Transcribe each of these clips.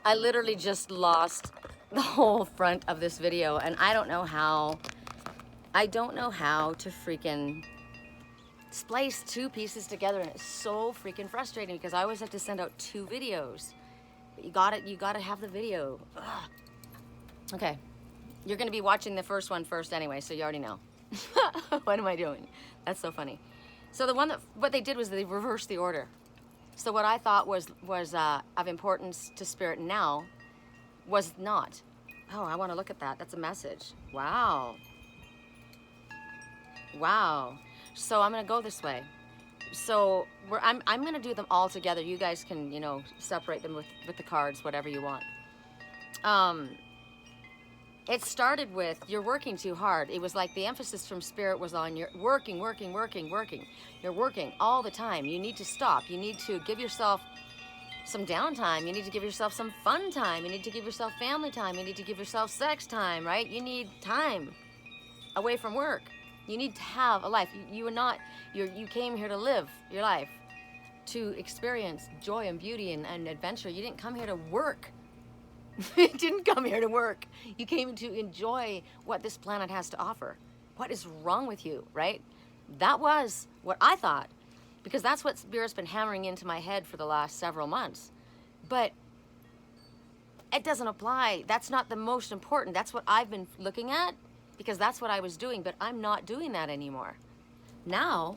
I literally just lost the whole front of this video, and I don't know how to freaking splice two pieces together, and it's so freaking frustrating because I always have to send out two videos. But you gotta have the video. Ugh. Okay, you're gonna be watching the first one first anyway, so you already know. What am I doing? That's so funny. So what they did was they reversed the order. So what I thought was of importance to Spirit now was not. Oh, I want to look at that. That's a message. Wow. Wow. So I'm going to go this way. So I'm going to do them all together. You guys can, separate them with the cards, whatever you want. It started with, you're working too hard. It was like the emphasis from Spirit was on you're working. You're working all the time. You need to stop. You need to give yourself some downtime. You need to give yourself some fun time. You need to give yourself family time. You need to give yourself sex time, right? You need time away from work. You need to have a life. You came here to live your life, to experience joy and beauty and adventure. You didn't come here to work. You didn't come here to work. You came to enjoy what this planet has to offer. What is wrong with you, right? That was what I thought, because that's what Spirit's been hammering into my head for the last several months. But it doesn't apply. That's not the most important. That's what I've been looking at, because that's what I was doing, but I'm not doing that anymore. Now,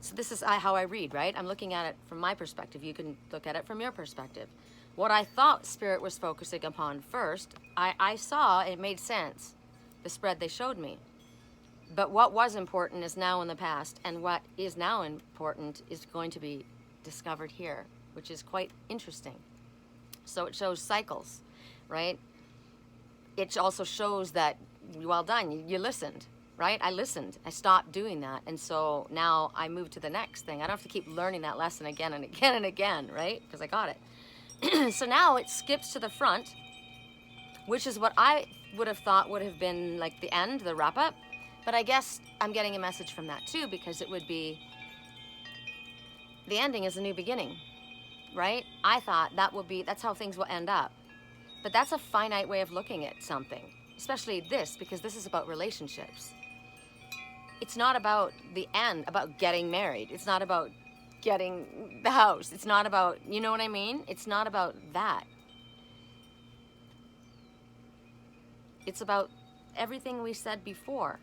so this is how I read, right? I'm looking at it from my perspective. You can look at it from your perspective. What I thought Spirit was focusing upon first, I saw, it made sense, the spread they showed me. But what was important is now in the past, and what is now important is going to be discovered here, which is quite interesting. So it shows cycles, right? It also shows that, well done, you listened, right? I listened. I stopped doing that. And so now I move to the next thing. I don't have to keep learning that lesson again and again and again, right? Because I got it. So now it skips to the front, which is what I would have thought would have been like the end, the wrap up. But I guess I'm getting a message from that too, because it would be the ending is a new beginning, right? I thought that's how things will end up. But that's a finite way of looking at something, especially this, because this is about relationships. It's not about the end, about getting married. It's not about getting the house. It's not about, you know what I mean? It's not about that. It's about everything we said before,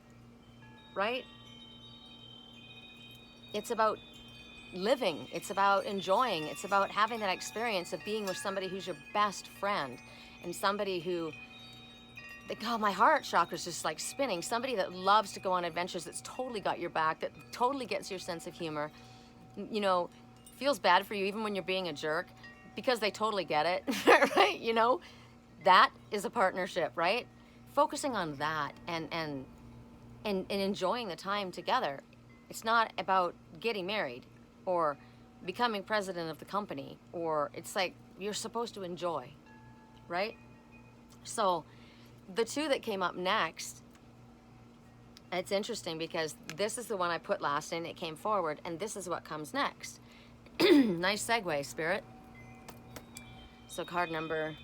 right? It's about living. It's about enjoying. It's about having that experience of being with somebody who's your best friend, and somebody who, God, my heart chakra's just like spinning. Somebody that loves to go on adventures, that's totally got your back, that totally gets your sense of humor, feels bad for you even when you're being a jerk, because they totally get it, right? That is a partnership, right? Focusing on that and enjoying the time together. It's not about getting married or becoming president of the company, or it's like you're supposed to enjoy, right? So the two that came up next, it's interesting because this is the one I put last and it came forward, and this is what comes next. Nice segue, Spirit. So card number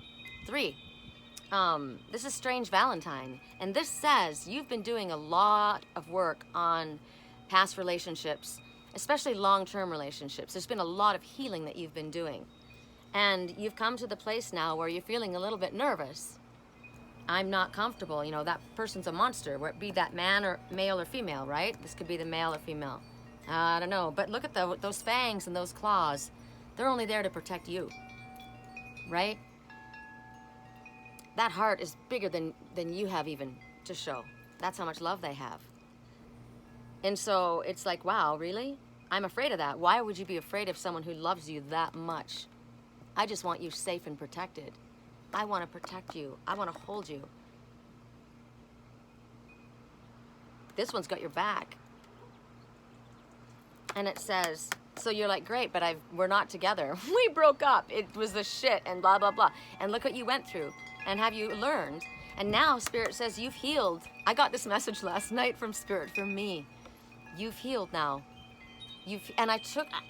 3. This is Strange Valentine, and this says you've been doing a lot of work on past relationships, especially long-term relationships. There's been a lot of healing that you've been doing, and you've come to the place now where you're feeling a little bit nervous. I'm not comfortable. That person's a monster, where it be that man or male or female, right? This could be the male or female. I don't know, but look at those fangs and those claws. They're only there to protect you, right? That heart is bigger than you have even to show. That's how much love they have. And so it's like, wow, really? I'm afraid of that. Why would you be afraid of someone who loves you that much? I just want you safe and protected. I want to protect you. I want to hold you. This one's got your back. And it says, so you're like, great, but we're not together. We broke up. It was the shit and blah, blah, blah. And look what you went through. And have you learned? And now Spirit says you've healed. I got this message last night from Spirit, from me. You've healed now. And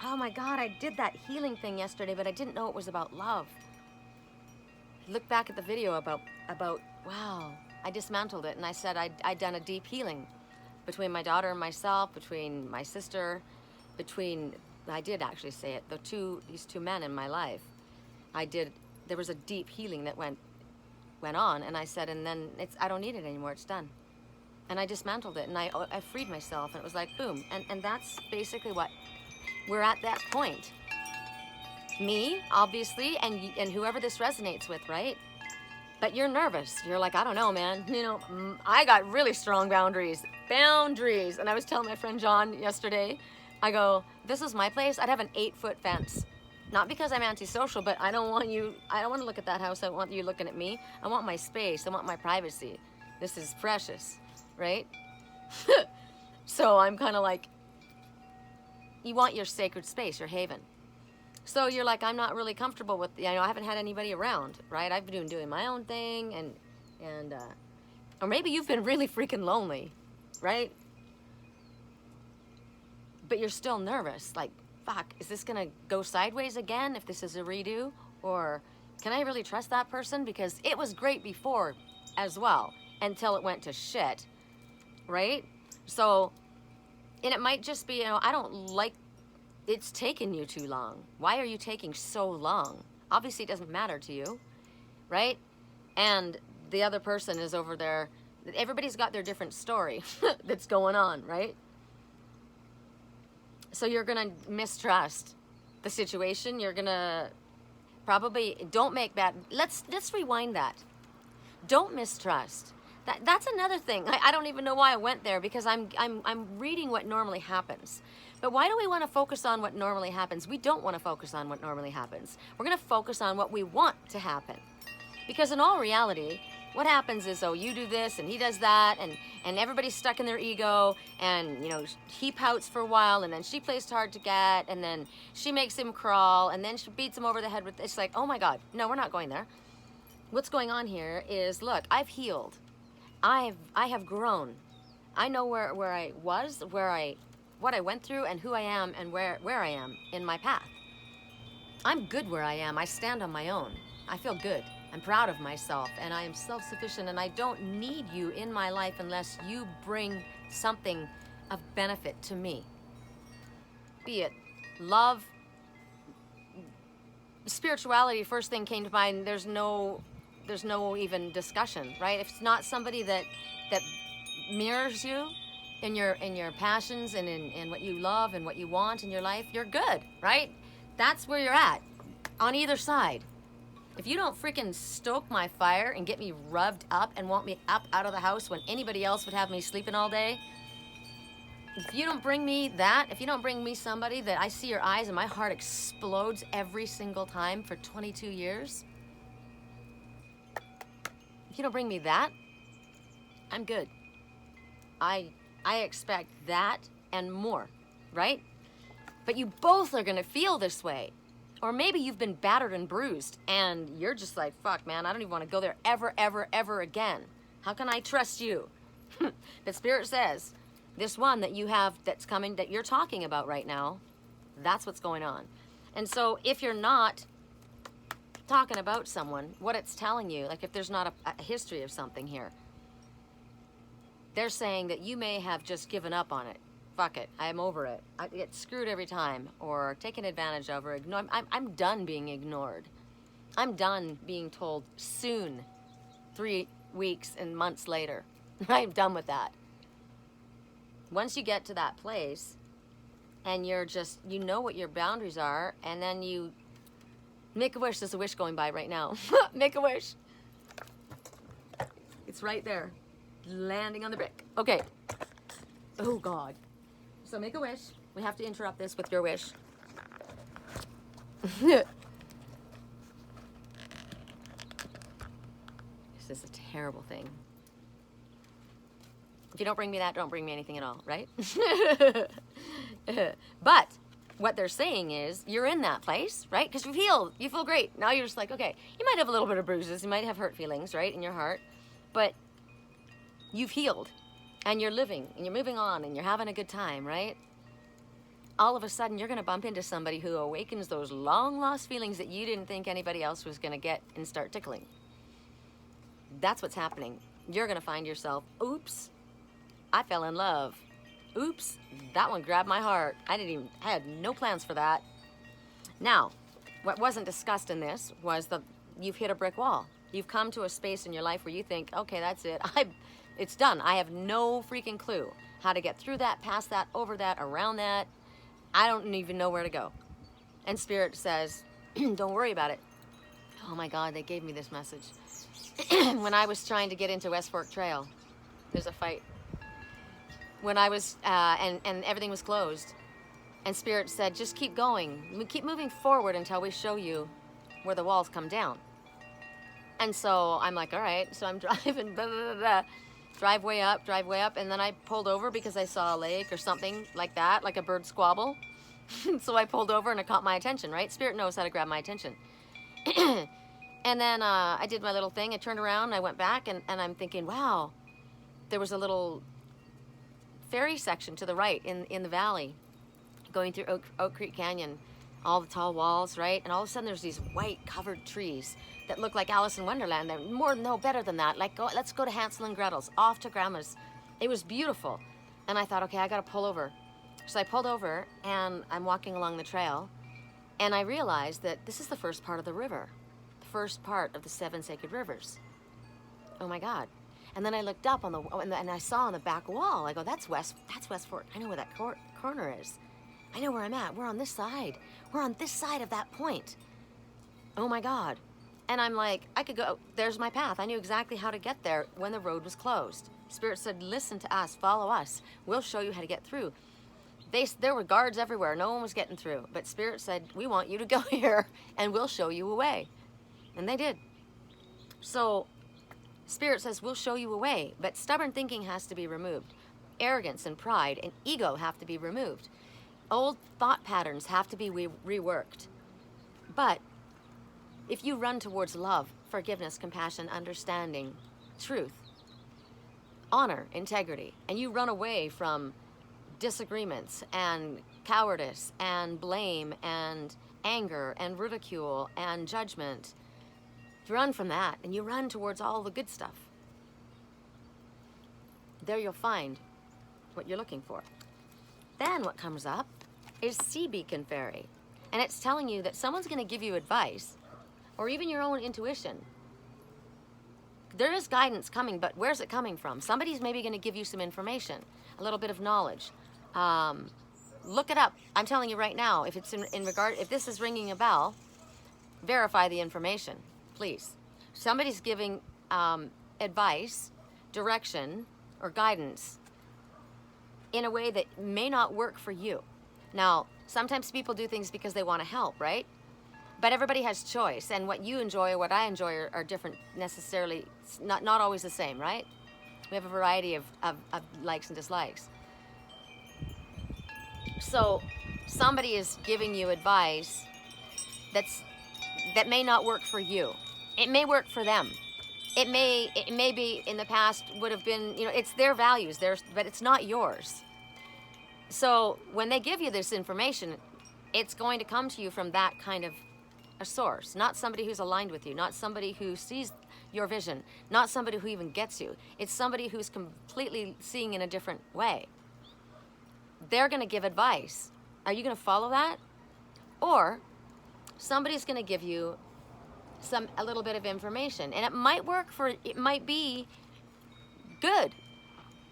oh my God, I did that healing thing yesterday, but I didn't know it was about love. looked back at the video about wow, I dismantled it, and I said I'd done a deep healing between my daughter and myself, between my sister, between, I did actually say it, these two men in my life. There was a deep healing that went on, and I said, and then I don't need it anymore, it's done. And I dismantled it, and I freed myself, and it was like, boom. And that's basically what, we're at that point. Me, obviously, and whoever this resonates with, right? But you're nervous. You're like, I don't know, man. You know, I got really strong boundaries. Boundaries. And I was telling my friend John yesterday, I go, this is my place. I'd have an 8-foot fence. Not because I'm antisocial, but I don't want to look at that house. I want you looking at me. I want my space. I want my privacy. This is precious, right? So I'm kind of like, you want your sacred space, your haven. So you're like, I'm not really comfortable with, I haven't had anybody around, right? I've been doing my own thing, and or maybe you've been really freaking lonely, right? But you're still nervous, like, fuck, is this gonna go sideways again if this is a redo? Or can I really trust that person? Because it was great before as well, until it went to shit, right? So, and it might just be, I don't like, it's taken you too long. Why are you taking so long? Obviously it doesn't matter to you, right? And the other person is over there. Everybody's got their different story that's going on, right? So you're gonna mistrust the situation. You're gonna probably, don't make bad, let's rewind that. Don't mistrust. That's another thing. I don't even know why I went there, because I'm reading what normally happens. But why do we want to focus on what normally happens? We don't want to focus on what normally happens. We're going to focus on what we want to happen. Because in all reality, what happens is, you do this and he does that, and everybody's stuck in their ego, and he pouts for a while, and then she plays hard to get, and then she makes him crawl, and then she beats him over the head with, it's like, oh my God, no, we're not going there. What's going on here is, look, I've healed. I have grown. I know where I was, what I went through, and who I am, and where I am in my path. I'm good where I am. I stand on my own. I feel good. I'm proud of myself, and I am self-sufficient, and I don't need you in my life unless you bring something of benefit to me. Be it love, spirituality, first thing came to mind. There's no even discussion, right? If it's not somebody that mirrors you in your passions and in what you love and what you want in your life, you're good, right? That's where you're at, on either side. If you don't freaking stoke my fire and get me revved up and want me up out of the house when anybody else would have me sleeping all day, if you don't bring me that, if you don't bring me somebody that I see your eyes and my heart explodes every single time for 22 years, if you don't bring me that, I'm good. I expect that and more, right? But you both are gonna feel this way. Or maybe you've been battered and bruised and you're just like, fuck, man, I don't even want to go there ever, ever, ever again. How can I trust you? The Spirit says, this one that you have that's coming, that you're talking about right now, that's what's going on. And so if you're not talking about someone, what it's telling you, like if there's not a history of something here, they're saying that you may have just given up on it. Fuck it, I'm over it. I get screwed every time, or taken advantage of, or ignored. I'm done being ignored. I'm done being told soon, 3 weeks and months later. I'm done with that. Once you get to that place, and you're just, you know what your boundaries are, and then you make a wish. There's a wish going by right now. Make a wish. It's right there, landing on the brick. Okay. Oh God. So make a wish. We have to interrupt this with your wish. This is a terrible thing. If you don't bring me that, don't bring me anything at all, right? But what they're saying is you're in that place, right? Because you've healed. You feel great. Now you're just like, okay, you might have a little bit of bruises. You might have hurt feelings, right, in your heart. But you've healed. And you're living, and you're moving on, and you're having a good time, right? all of a sudden you're going to bump into somebody who awakens those long lost feelings that you didn't think anybody else was going to get and start tickling. That's what's happening. You're going to find yourself, oops, I fell in love. Oops, that one grabbed my heart. I had no plans for that. Now, what wasn't discussed in this was you've hit a brick wall. You've come to a space in your life where you think, okay, that's it. It's done. I have no freaking clue how to get through that, past that, over that, around that. I don't even know where to go. And Spirit says, don't worry about it. Oh my God, they gave me this message. When I was trying to get into West Fork Trail, there's a fight. When I was, and everything was closed. And Spirit said, just keep going. Keep moving forward until we show you where the walls come down. And so I'm like, all right. So I'm driving, blah, blah, blah, blah. Drive way up. And then I pulled over because I saw a lake or something like that, like a bird squabble. So I pulled over and it caught my attention, right? Spirit knows how to grab my attention. And then I did my little thing. I turned around, I went back, and I'm thinking, wow, there was a little ferry section to the right in the valley going through Oak Creek Canyon, all the tall walls, right? And all of a sudden there's these white covered trees that look like Alice in Wonderland. They're no better than that. Like, let's go to Hansel and Gretel's, off to Grandma's. It was beautiful. And I thought, okay, I got to pull over. So I pulled over and I'm walking along the trail and I realized that this is the first part of the river, the first part of the 7 sacred rivers. Oh my God. And then I looked up and I saw on the back wall, I go, that's West Fork. I know where that corner is. I know where I'm at. We're on this side. We're on this side of that point. Oh my God. And I'm like, I could go, there's my path. I knew exactly how to get there when the road was closed. Spirit said, listen to us, follow us. We'll show you how to get through. There were guards everywhere. No one was getting through. But Spirit said, we want you to go here and we'll show you a way. And they did. So Spirit says, we'll show you a way. But stubborn thinking has to be removed. Arrogance and pride and ego have to be removed. Old thought patterns have to be reworked. But if you run towards love, forgiveness, compassion, understanding, truth, honor, integrity, and you run away from disagreements and cowardice and blame and anger and ridicule and judgment, if you run from that and you run towards all the good stuff, there you'll find what you're looking for. Then what comes up is Sea Beacon Fairy. And it's telling you that someone's going to give you advice or even your own intuition. There is guidance coming, but where's it coming from? Somebody's maybe going to give you some information, a little bit of knowledge. Look it up. I'm telling you right now, if it's if this is ringing a bell, verify the information, please. Somebody's giving advice, direction, or guidance in a way that may not work for you. Now, sometimes people do things because they want to help, right? But everybody has choice, and what you enjoy or what I enjoy are different necessarily, not always the same, right? We have a variety of likes and dislikes. So somebody is giving you advice that may not work for you. It may work for them. It may be in the past would have been, it's their values, but it's not yours. So when they give you this information, it's going to come to you from that kind of a source, not somebody who's aligned with you, not somebody who sees your vision, not somebody who even gets you. It's somebody who's completely seeing in a different way. They're going to give advice. Are you going to follow that? Or somebody's going to give you a little bit of information, and it might be good,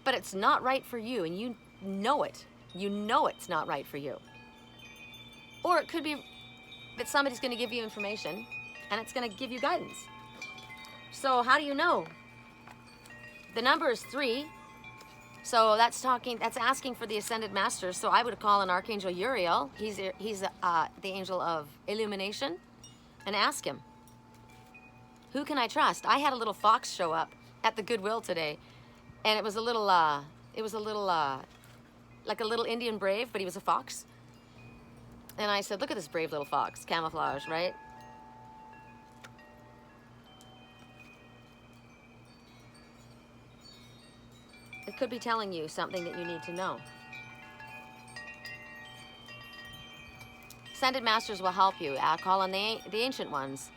but it's not right for you, and you know it. You know it's not right for you. Or it could be that somebody's going to give you information and it's going to give you guidance. So how do you know? The number is 3. So that's asking for the ascended masters. So I would call an Archangel Uriel. He's the angel of illumination, and ask him, who can I trust? I had a little fox show up at the Goodwill today, and it was a little like a little Indian brave, but he was a fox. And I said, look at this brave little fox, camouflage, right? It could be telling you something that you need to know. ascended masters will help you. Call on the ancient ones.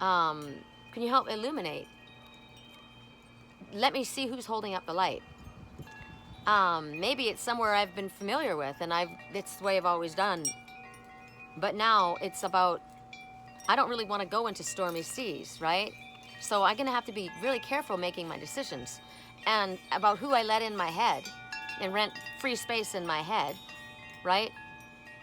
Can you help illuminate? Let me see who's holding up the light. Maybe it's somewhere I've been familiar with, and it's the way I've always done. But now it's about, I don't really want to go into stormy seas, right? So I'm going to have to be really careful making my decisions, and about who I let in my head and rent free space in my head, right?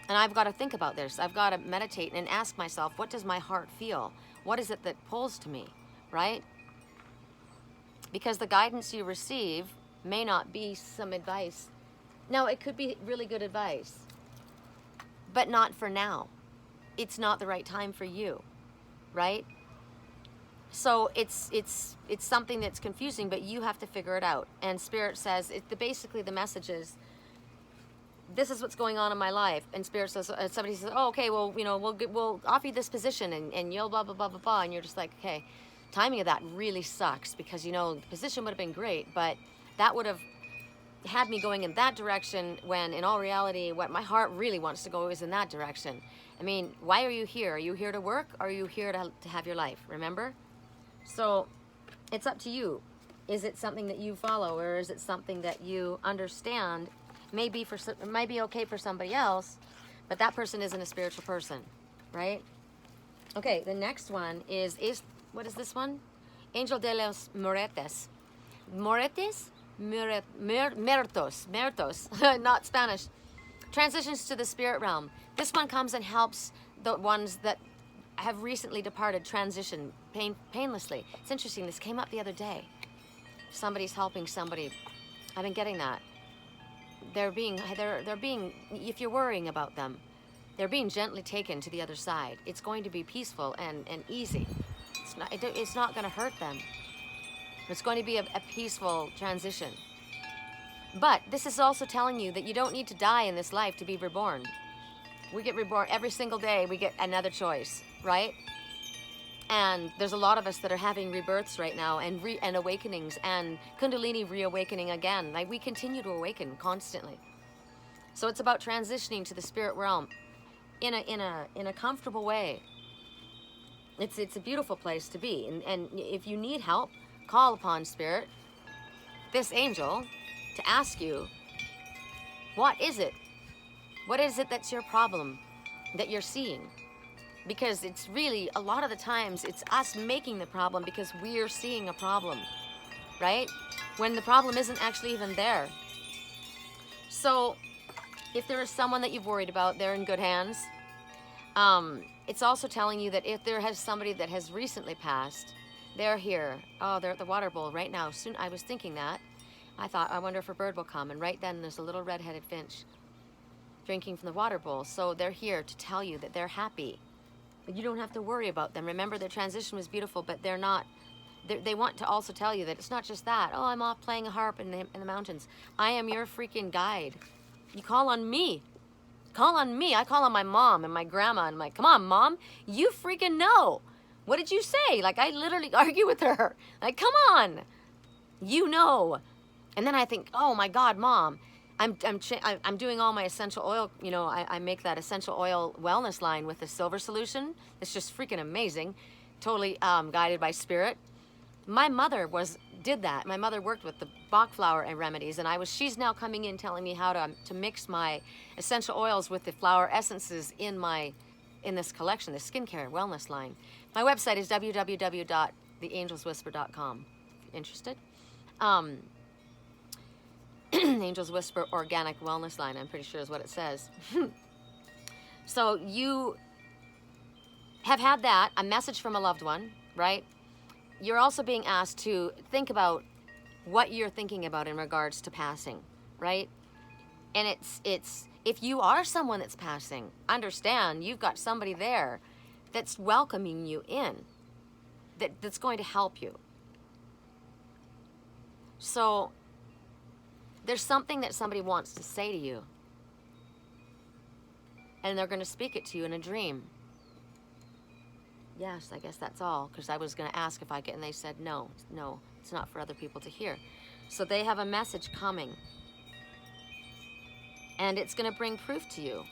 And I've got to think about this. I've got to meditate and ask myself, what does my heart feel? What is it that pulls to me, right? Because the guidance you receive may not be some advice. No, it could be really good advice, but not for now. It's not the right time for you, right? So it's something that's confusing, but you have to figure it out. And Spirit says, basically the message is, this is what's going on in my life. And Spirit says, somebody says, oh, okay, well, you know, we'll offer you this position, and you'll blah, blah, blah, blah, blah. And you're just like, okay, timing of that really sucks, because, you know, the position would have been great, but that would have had me going in that direction, when in all reality, what my heart really wants to go is in that direction. I mean, why are you here? Are you here to work? Or are you here to have your life? Remember? So it's up to you. Is it something that you follow, or is it something that you understand? It might be okay for somebody else, but that person isn't a spiritual person, right? Okay, the next one is what is this one? Angel de los Mertos. Mertos, not Spanish. Transitions to the spirit realm. This one comes and helps the ones that have recently departed transition painlessly. It's interesting, this came up the other day. Somebody's helping somebody. I've been getting that. They're being, if you're worrying about them, they're being gently taken to the other side. It's going to be peaceful and easy. It's not going to hurt them. It's going to be a peaceful transition. But this is also telling you that you don't need to die in this life to be reborn. We get reborn every single day. We get another choice, right? And there's a lot of us that are having rebirths right now, and awakenings, and Kundalini reawakening again. Like, we continue to awaken constantly. So it's about transitioning to the spirit realm in a comfortable way. It's a beautiful place to be. And if you need help, call upon Spirit, this angel, to ask you, what is it? What is it that's your problem that you're seeing? Because it's really, a lot of the times, it's us making the problem because we're seeing a problem, right? When the problem isn't actually even there. So if there is someone that you've worried about, they're in good hands. It's also telling you that if there has somebody that has recently passed, they're here. Oh, they're at the water bowl right now. Soon, I was thinking that. I thought, I wonder if a bird will come. And right then, there's a little red-headed finch drinking from the water bowl. So they're here to tell you that they're happy. You don't have to worry about them. Remember, their transition was beautiful, but they're not. They want to also tell you that it's not just that. Oh, I'm off playing a harp in the mountains. I am your freaking guide. You call on me. Call on me. I call on my mom and my grandma, and I'm like, come on, Mom, you freaking know. What did you say? Like, I literally argue with her. Like, come on. You know. And then I think, oh my God, Mom, I'm doing all my essential oil. You know, I make that essential oil wellness line with the silver solution. It's just freaking amazing. Totally guided by Spirit. My mother did that. My mother worked with the Bach flower and remedies, and she's now coming in telling me how to mix my essential oils with the flower essences in this collection, the skincare wellness line. My website is www.theangelswhisper.com. If you're interested. Angels Whisper Organic Wellness Line, I'm pretty sure is what it says. So you have had that, a message from a loved one, right? You're also being asked to think about what you're thinking about in regards to passing, right? And it's if you are someone that's passing, understand you've got somebody there that's welcoming you in, that's going to help you. So there's something that somebody wants to say to you, and they're going to speak it to you in a dream. Yes, I guess that's all, because I was going to ask if I could, and they said no, it's not for other people to hear. So they have a message coming, and it's going to bring proof to you.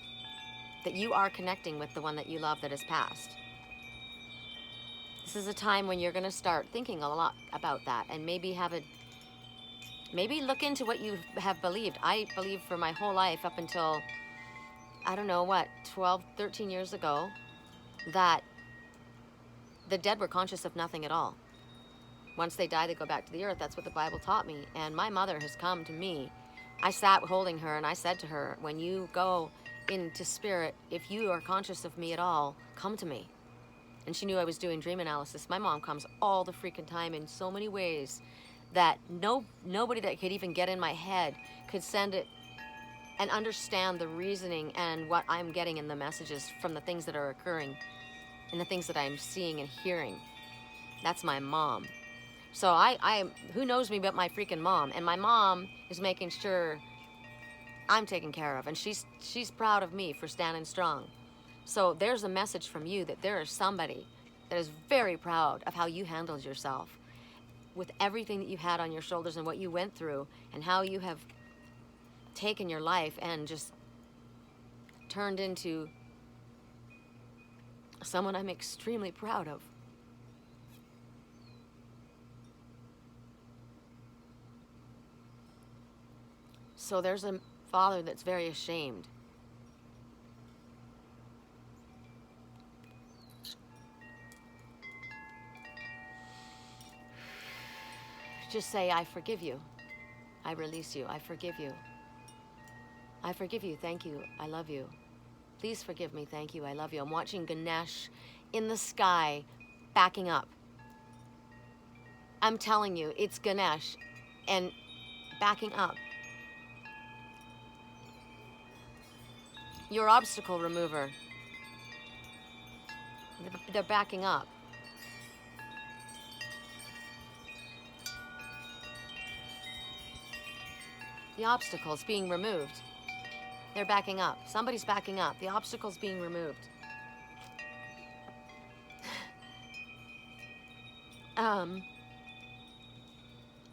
that you are connecting with the one that you love that has passed. This is a time when you're going to start thinking a lot about that, and maybe look into what you have believed. I believed for my whole life up until, I don't know what, 12, 13 years ago, that the dead were conscious of nothing at all. Once they die, they go back to the earth. That's what the Bible taught me. And my mother has come to me. I sat holding her and I said to her, when you go into spirit, if you are conscious of me at all, come to me. And she knew I was doing dream analysis. My mom comes all the freaking time in so many ways that nobody that could even get in my head could send it and understand the reasoning and what I'm getting in the messages from the things that are occurring and the things that I'm seeing and hearing. That's my mom. So who knows me but my freaking mom? And my mom is making sure I'm taken care of, and she's proud of me for standing strong. So there's a message from you that there is somebody that is very proud of how you handled yourself with everything that you had on your shoulders and what you went through and how you have taken your life and just turned into someone I'm extremely proud of. So there's a father that's very ashamed. Just say, I forgive you. I release you. I forgive you. I forgive you. Thank you. I love you. Please forgive me. Thank you. I love you. I'm watching Ganesh in the sky backing up. I'm telling you, it's Ganesh and backing up. Your obstacle remover. They're backing up. The obstacle's being removed. They're backing up. Somebody's backing up. The obstacle's being removed.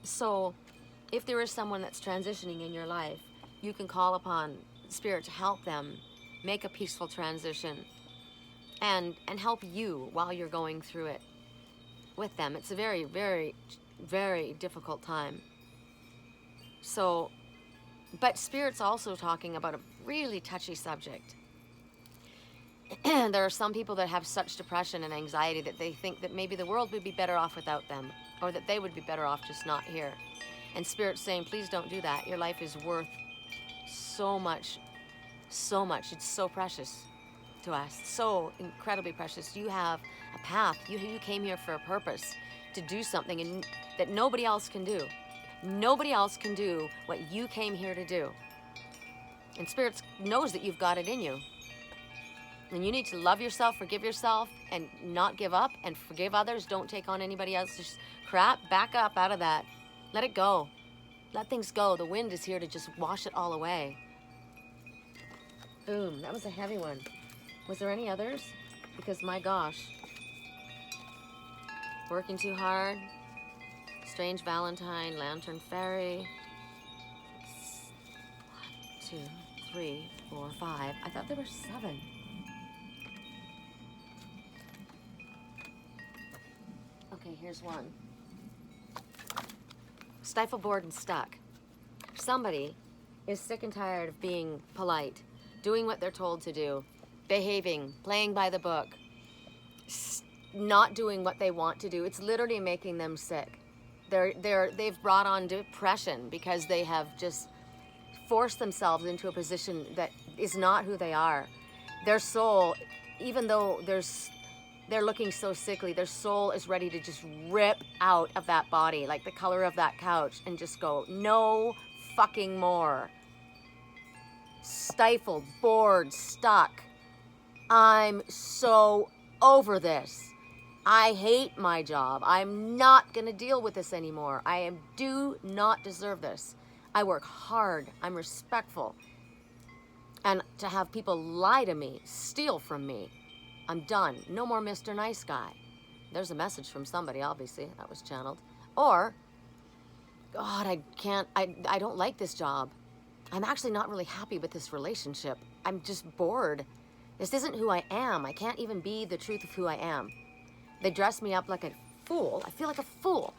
So, if there is someone that's transitioning in your life, you can call upon Spirit to help them make a peaceful transition and help you while you're going through it with them. It's a very, very, very difficult time. So, but Spirit's also talking about a really touchy subject. There are some people that have such depression and anxiety that they think that maybe the world would be better off without them, or that they would be better off just not here. And Spirit's saying, please don't do that. Your life is worth so much, so much. It's so precious to us, so incredibly precious. You have a path. You came here for a purpose, to do something and that nobody else can do. Nobody else can do what you came here to do. And Spirit knows that you've got it in you. And you need to love yourself, forgive yourself, and not give up, and forgive others. Don't take on anybody else's crap. Back up out of that. Let it go. Let things go. The wind is here to just wash it all away. Boom. That was a heavy one. Was there any others? Because my gosh. Working too hard. Strange Valentine. Lantern Fairy. 1, 2, 3, 4, 5. I thought there were 7. Okay, here's one. Stifled, bored, and stuck. Somebody is sick and tired of being polite, doing what they're told to do, behaving, playing by the book, not doing what they want to do. It's literally making them sick. They've brought on depression because they have just forced themselves into a position that is not who they are. Their soul, even though they're looking so sickly, their soul is ready to just rip out of that body, like the color of that couch, and just go, no fucking more. Stifled, bored, stuck. I'm so over this. I hate my job. I'm not gonna deal with this anymore. I do not deserve this. I work hard. I'm respectful. And to have people lie to me, steal from me, I'm done. No more Mr. Nice Guy. There's a message from somebody, obviously, that was channeled. Or, God, I don't like this job. I'm actually not really happy with this relationship. I'm just bored. This isn't who I am. I can't even be the truth of who I am. They dress me up like a fool. I feel like a fool.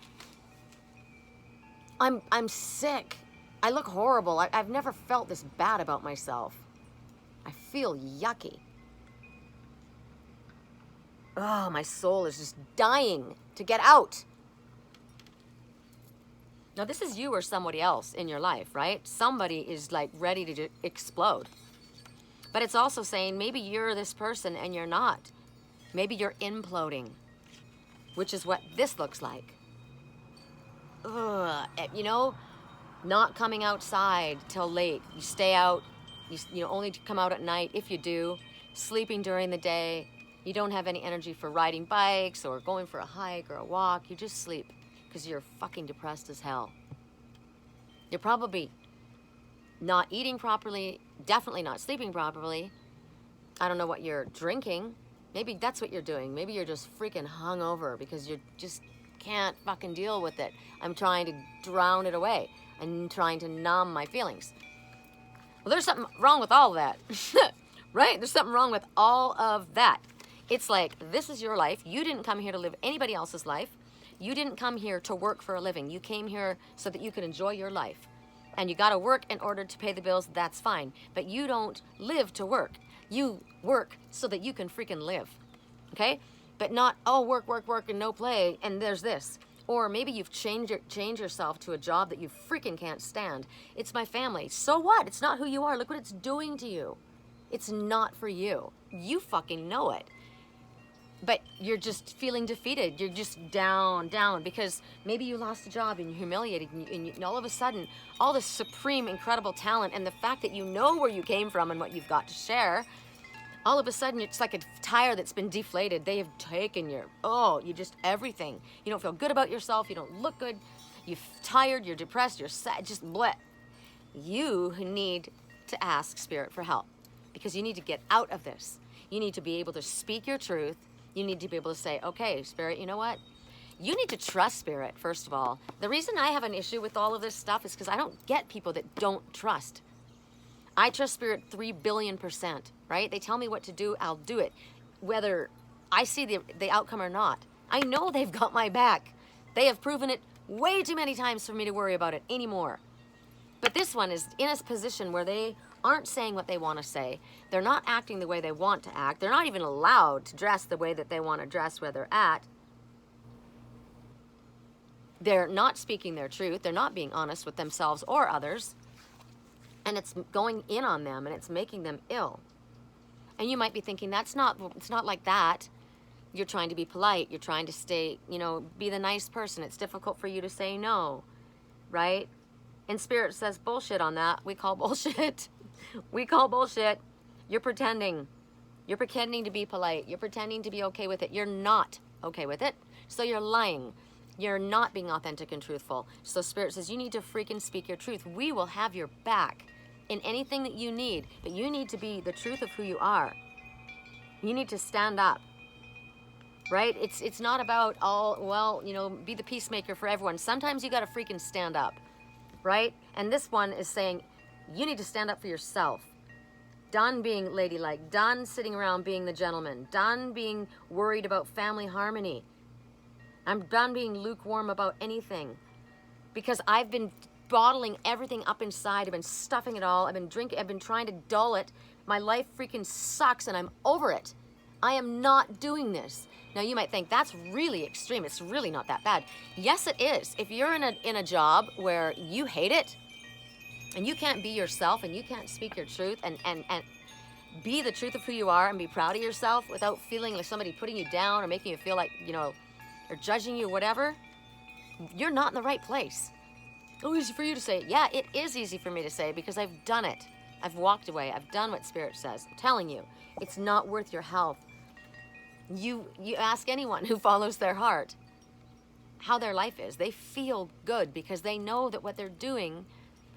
I'm sick. I look horrible. I've never felt this bad about myself. I feel yucky. Oh, my soul is just dying to get out. Now, this is you or somebody else in your life, right? Somebody is like ready to explode. But it's also saying maybe you're this person and you're not. Maybe you're imploding, which is what this looks like. Ugh, you know, not coming outside till late. You stay out, you know, only to come out at night if you do. Sleeping during the day. You don't have any energy for riding bikes or going for a hike or a walk. You just sleep because you're fucking depressed as hell. You're probably not eating properly, definitely not sleeping properly. I don't know what you're drinking. Maybe that's what you're doing. Maybe you're just freaking hungover because you just can't fucking deal with it. I'm trying to drown it away. I'm trying to numb my feelings. Well, there's something wrong with all of that, right? There's something wrong with all of that. It's like, this is your life. You didn't come here to live anybody else's life. You didn't come here to work for a living. You came here so that you could enjoy your life. And you got to work in order to pay the bills. That's fine. But you don't live to work. You work so that you can freaking live. Okay? But not, oh, work, work, work, and no play, and there's this. Or maybe you've changed yourself to a job that you freaking can't stand. It's my family. So what? It's not who you are. Look what it's doing to you. It's not for you. You fucking know it. But you're just feeling defeated. You're just down, because maybe you lost a job and you're humiliated, and all of a sudden, all this supreme, incredible talent and the fact that you know where you came from and what you've got to share, all of a sudden, it's like a tire that's been deflated. They have taken you just everything. You don't feel good about yourself. You don't look good. You're tired. You're depressed. You're sad. Just bleh. You need to ask Spirit for help because you need to get out of this. You need to be able to speak your truth. You need to be able to say, okay, Spirit, you know what? You need to trust Spirit, first of all. The reason I have an issue with all of this stuff is because I don't get people that don't trust. I trust Spirit 3 billion%, right? They tell me what to do, I'll do it. Whether I see the outcome or not. I know they've got my back. They have proven it way too many times for me to worry about it anymore. But this one is in a position where they aren't saying what they want to say. They're not acting the way they want to act. They're not even allowed to dress the way that they want to dress where they're at. They're not speaking their truth. They're not being honest with themselves or others. And it's going in on them and it's making them ill. And you might be thinking, it's not like that. You're trying to be polite. You're trying to stay, be the nice person. It's difficult for you to say no, right? And Spirit says bullshit on that. We call bullshit. We call bullshit. You're pretending. You're pretending to be polite. You're pretending to be okay with it. You're not okay with it. So you're lying. You're not being authentic and truthful. So Spirit says you need to freaking speak your truth. We will have your back in anything that you need. But you need to be the truth of who you are. You need to stand up. Right? It's not about be the peacemaker for everyone. Sometimes you got to freaking stand up. Right? And this one is saying, you need to stand up for yourself. Done being ladylike. Done sitting around being the gentleman. Done being worried about family harmony. I'm done being lukewarm about anything. Because I've been bottling everything up inside. I've been stuffing it all. I've been drinking. I've been trying to dull it. My life freaking sucks and I'm over it. I am not doing this. Now you might think that's really extreme. It's really not that bad. Yes, it is. If you're in a job where you hate it and you can't be yourself and you can't speak your truth and be the truth of who you are and be proud of yourself without feeling like somebody putting you down or making you feel like, or judging you, whatever, you're not in the right place. Oh, easy for you to say. Yeah, it is easy for me to say because I've done it. I've walked away. I've done what Spirit says. I'm telling you, it's not worth your health. You ask anyone who follows their heart how their life is. They feel good because they know that what they're doing,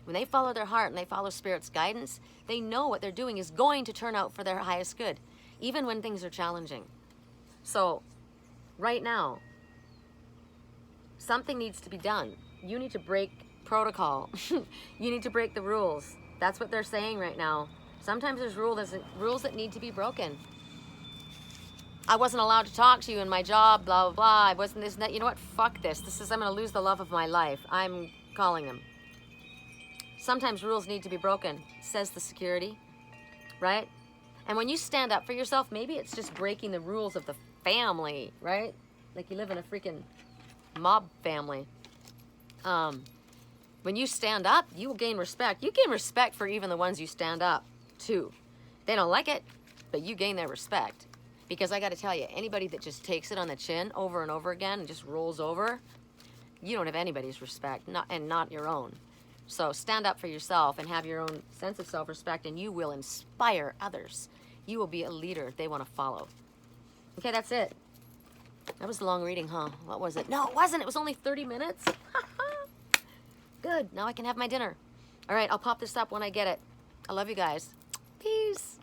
when they follow their heart and they follow Spirit's guidance, they know what they're doing is going to turn out for their highest good, even when things are challenging. So, right now, something needs to be done. You need to break protocol. You need to break the rules. That's what they're saying right now. Sometimes there's rules that need to be broken. I wasn't allowed to talk to you in my job, blah, blah, blah. I wasn't this and that. You know what? Fuck this. I'm going to lose the love of my life. I'm calling them. Sometimes rules need to be broken, says the security, right? And when you stand up for yourself, maybe it's just breaking the rules of the family, right? Like you live in a freaking mob family. When you stand up, you will gain respect. You gain respect for even the ones you stand up to. They don't like it, but you gain their respect. Because I got to tell you, anybody that just takes it on the chin over and over again and just rolls over, you don't have anybody's respect, not your own. So stand up for yourself and have your own sense of self-respect, and you will inspire others. You will be a leader they want to follow. Okay, that's it. That was a long reading, huh? What was it? No, it wasn't. It was only 30 minutes. Good. Now I can have my dinner. All right, I'll pop this up when I get it. I love you guys. Peace.